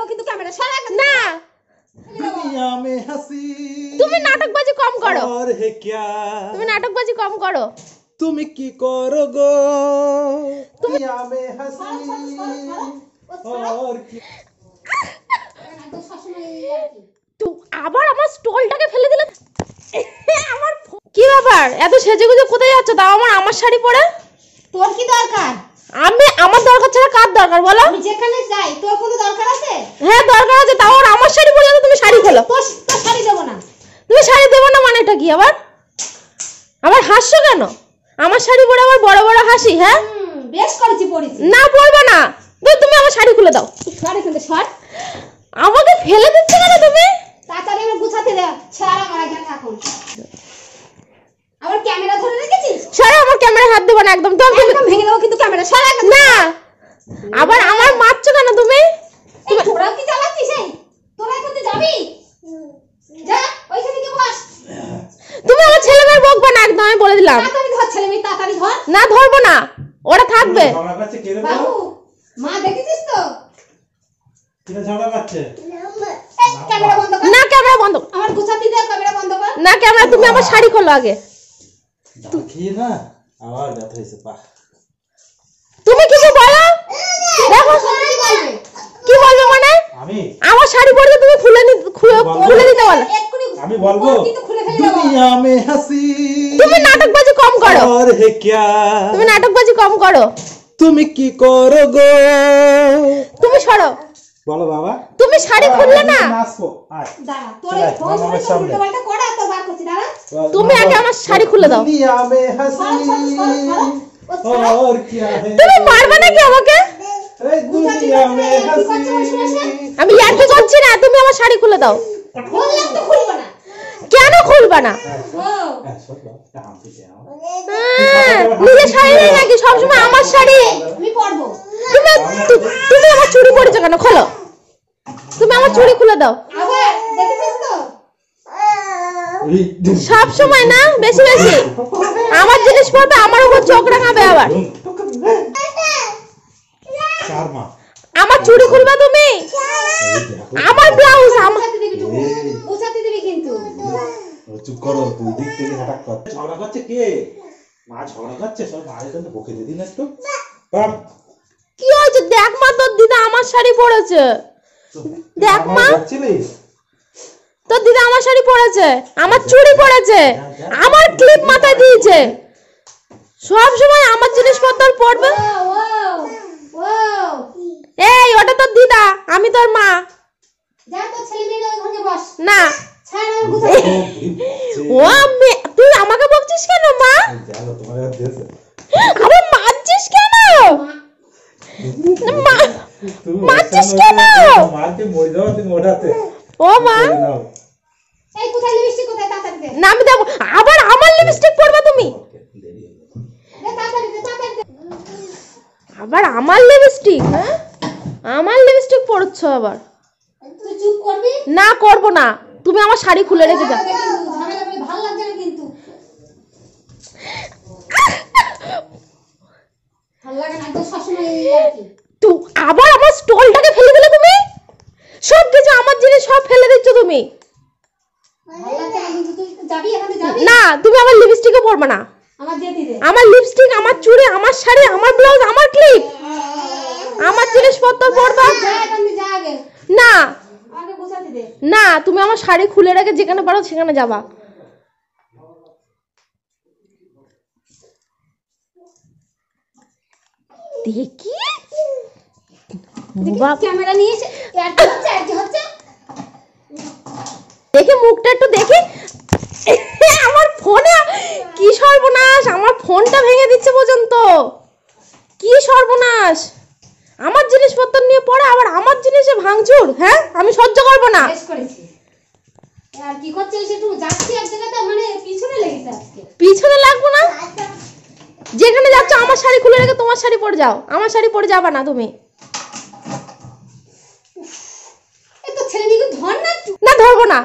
কিন্তু ক্যামেরা সরা না दुनिया में हंसी তুমি নাটকবাজি কম করো और है क्या তুমি নাটকবাজি কম করো तुम की करो गो दुनिया में हंसी और क्या একদম সবসময় আর কি তুই আবার আমার স্টলটাকে ফেলে দিলে আমার কি ব্যাপার এত সেজেগুজে কোথায় যাচ্ছ তাও আমার শাড়ি পরে তোর কি দরকার আমি আমার দরকার ছাড়া কার দরকার বলো আমি যেখানে যাই তোর কোনো দরকার আছে হ্যাঁ দরকার আছে তাও আমার শাড়ি পরে যাচ্ছ তুমি শাড়ি খোলো তোর শাড়ি দেব না তুমি শাড়ি দেবো না মানেটা কি আবার হাসছো কেন আমার শাড়ি পরে আবার বড় বড় হাসি হ্যাঁ বেশ করেছি পড়েছি না পরবে না তুমি আমার শাড়ি খুলে দাও শাড়ি কিন্তু শর্ট আমাকে ফেলে দিচ্ছ কেন তুমি তাড়াতাড়ি আমি গুছাতে দে ছাড়া আমার এখানে এখন আবার ক্যামেরা ধরে রেখেছিস সরে আমার ক্যামেরায় হাত দেবো না একদম তো একদম ভেঙে দেবো কিন্তু ক্যামেরা সরা না আবার আমার মারছো কেন তুমি তোরা কি চালাচ্ছিস এই তোরা এখন যাবি যা ওইখানে গিয়ে বস তুমি আমার ছেলে মেয়ের বকবা না একদম আমি বলে দিলাম তাড়াতাড়ি ধর ছেলে মেয়ে তাড়াতাড়ি ধর না ধরবো না ওরা থাকবে ঝগড়া করছে কে রে বাবু মা দেখেছিস তো কিরা ঝগড়া করছে এই ক্যামেরা বন্ধ কর না ক্যামেরা বন্ধ আমার গুছাতে দে ক্যামেরা বন্ধ কর না ক্যামেরা তুমি আমার শাড়ি খোলো আগে তুই কি না আবার ব্যথা হইছে পা তুমি কিছু বলো দেখো কি বলবে মানে আমি আমার শাড়ি পরে তুমি খুলে দিতে বলো এক্ষুনি আমি বলবো কিন্তু খুলে ফেলে দেবো दुनिया में हंसी তুমি নাটকবাজি কম করো और है क्या তুমি নাটকবাজি কম করো तुम की करो गो তুমি সরো বলো বাবা তুমি শাড়ি খুললে না নাচবো আয় দাঁড়া তোর এই ফোন ধরে তো উল্টোপাল্টা করা তো বার করছি দাঁড়া তুমি আগে আমার শাড়ি খুলে দাও दुनिया में हंसी और क्या है তুমি মারবে নাকি আমাকে ए दुनिया में हंसी আমি ইয়ার্কি করছি না তুমি আমার শাড়ি খুলে দাও বললাম তো খুলবো না কেন খুলবা না নিজের শাড়ি নেই নাকি সবসময় আমার শাড়ি আমি পরবো তুমি তুমি আমার চুড়ি পরেছো কেন খোলো তুমি আমার চুড়ি খুলে দাও আবার দেখেছিস তো সব সময় না বেশি বেশি আমার জিনিস পরবে আমার উপর চোখ রাঙাবে আবার আমার চুড়ি খুলবা তুমি আমার ব্লাউজ আমার বুঝাতে দিবি কিন্তু চুপ করো তুই দিক থেকে হাঁটাক কর ঝগড়া করছে কে মা ঝগড়া করছে সব ভাই কিন্তু বকে দিদি না একটু বাপ কি হয়েছে দেখ মা তোর দিদা আমার শাড়ি পরেছে দেখ মা তোর দিদা আমার শাড়ি পরেছে আমার চুড়ি পরেছে আমার ক্লিপ মাথায় দিয়েছে সব সময় আমার জিনিসপত্র পরবে এই ওটা তোর দিদা আমি তোর মা যা তো ছেলে মেয়ে ওখানে বস না ছাড় আর গুছাতে ও তুই আমাকে বকছিস কেন মা আরে মারছিস কেন মারছিস কেন মারতে মরে যাও তুমি ওঠাতে ও মা এই কোথায় লিপস্টিক কোথায় তাড়াতাড়ি দে না আমি দেব আবার আমার লিপস্টিক পরবে তুমি দে তাড়াতাড়ি দে আবার আমার লিপস্টিক হ্যাঁ আমার লিপস্টিক পরছো আবার তুই চুপ করবি না করব না তুমি আমার শাড়ি খুলে রেখে দাও ঝামেলা করে ভালো লাগছে না কিন্তু ভালো লাগে না একদম সবসময় আর কি তুই আবার আমার স্টলটাকে ফেলে দিলে তুমি সব কিছু আমার জিনিস সব ফেলে দিচ্ছ তুমি ভালো লাগছে না কিন্তু তুই যাবি এখানে যাবি না তুমি আমার লিপস্টিকও পরবে না আমার দিয়ে দে আমার লিপস্টিক আমার চুড়ি আমার শাড়ি আমার ব্লাউজ আমার ক্লিপ আমার জিনিসপত্র পরবা যা এখানে যা আগে না আগে গুছাতে দে না তুমি আমার শাড়ি খুলে রেখে যেখানে পারো সেখানে যাবা দেখি ক্যামেরা নিয়ে এসে আর হচ্ছে দেখি মুখটা একটু দেখি আমার ফোনে কি সর্বনাশ আমার ফোনটা ভেঙে দিচ্ছে পর্যন্ত কি সর্বনাশ আমার জিনিসপত্র নিয়ে পড়ে আবার আমার জিনিসে ভাঙচুর হ্যাঁ আমি সহ্য করব না বেশ করেছি আর কি করছিস একটু যাচ্ছি এক জায়গাতে মানে পিছনে লেগেছে আজকে পিছনে লাগবো না যেখানে যাচ্ছ আমার শাড়ি খুলে রেখে তোমার শাড়ি পরে যাও আমার শাড়ি পরে যাবা না তুমি এই তো ছেলে মেয়েকে ধর না না ধরবো না